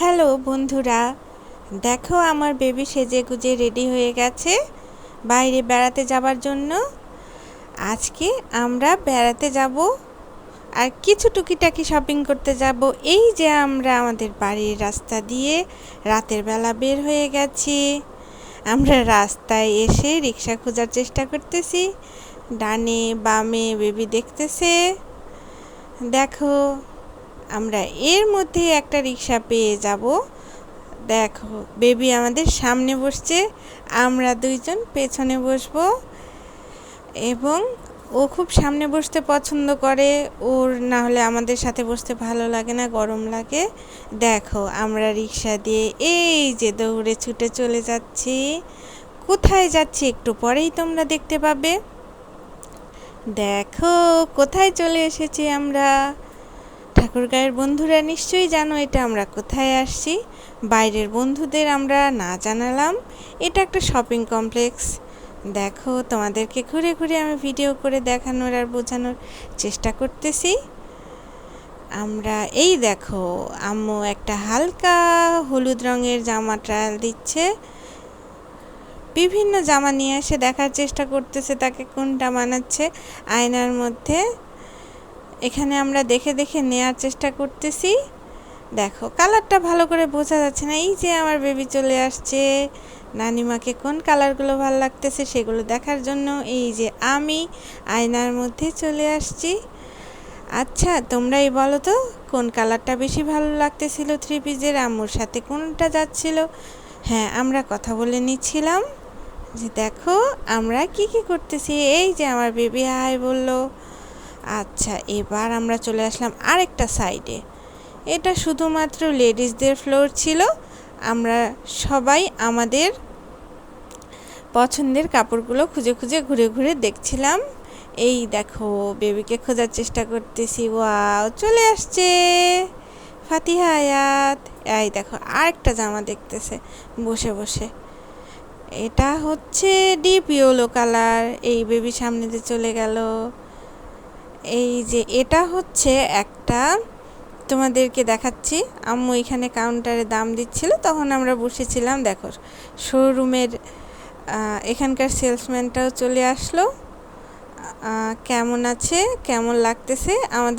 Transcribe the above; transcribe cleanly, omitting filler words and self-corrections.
Hello বন্ধুরা, দেখো আমার বেবি সেজে গুজে রেডি হয়ে গেছে বাইরে বেড়াতে যাবার জন্য। আজকে আমরা বেড়াতে যাব আর কিছু টুকিটাকি শপিং করতে যাব। এই যে আমরা আমাদের বাড়ির রাস্তা দিয়ে রাতের বেলা বের হয়ে গেছি। আমরা রাস্তায় এসে রিক্সা খোঁজার চেষ্টা করতেছি, ডানে বামে বেবি দেখতেছে। দেখো আমরা এর মধ্যে একটা রিক্সা পেয়ে যাব। দেখো বেবি আমাদের সামনে বসছে, আমরা দুইজন পেছনে বসবো এবং ও খুব সামনে বসতে পছন্দ করে। ওর না হলে আমাদের সাথে বসতে ভালো লাগে না, গরম লাগে। দেখো আমরা রিক্সা দিয়ে এই যে দৌড়ে ছুটে চলে যাচ্ছি। কোথায় যাচ্ছি একটু পরেই তোমরা দেখতে পাবে। দেখো কোথায় চলে এসেছি আমরা। ঠাকুরগাঁয়ের বন্ধুরা নিশ্চয়ই জানো এটা আমরা কোথায় আসছি। বাইরের বন্ধুদের আমরা না জানালাম এটা একটা শপিং কমপ্লেক্স। দেখো তোমাদেরকে ঘুরে ঘুরে আমি ভিডিও করে দেখানোর আর বোঝানোর চেষ্টা করতেছি। আমরা এই দেখো আম্মু একটা হালকা হলুদ রঙের জামা ট্রায়াল দিচ্ছে। বিভিন্ন জামা নিয়ে এসে দেখার চেষ্টা করতেছে তাকে কোনটা মানাচ্ছে আয়নার মধ্যে। এখানে আমরা দেখে দেখে নেয়ার চেষ্টা করতেছি। দেখো কালারটা ভালো করে বোঝা যাচ্ছে না। এই যে আমার বেবি চলে আসছে, নানিমাকে কোন কালারগুলো ভালো লাগতেছে সেগুলো দেখার জন্য এই যে আমি আয়নার মধ্যে চলে আসছি। আচ্ছা তোমরাই বলো তো কোন কালারটা বেশি ভালো লাগতেছিল থ্রি পিসের, আম্মুর সাথে কোনটা যাচ্ছিল। হ্যাঁ আমরা কথা বলে নিচ্ছিলাম যে দেখো আমরা কি কি করতেছি। এই যে আমার বেবি হাই বললো। আচ্ছা এবার আমরা চলে আসলাম আরেকটা সাইডে। এটা শুধুমাত্র লেডিসদের ফ্লোর ছিল। আমরা সবাই আমাদের পছন্দের কাপড়গুলো খুঁজে খুঁজে ঘুরে ঘুরে দেখছিলাম। এই দেখো বেবিকে খোঁজার চেষ্টা করতেছি। ওয়াও চলে আসছে ফাতিহা আয়াত। এই দেখো আরেকটা জামা দেখতেছে বসে বসে। এটা হচ্ছে ডিপ ইয়েলো কালার। এই বেবি সামনে দিয়ে চলে গেল। এই যে এটা হচ্ছে একটা, তোমাদেরকে দেখাচ্ছি। আম্মু এখানে কাউন্টারে দাম দিচ্ছিল, তখন আমরা বসেছিলাম। দেখো শোরুমের এখানকার সেলসম্যানটাও চলে আসলো। কেমন আছে, কেমন লাগতেছে আমাদের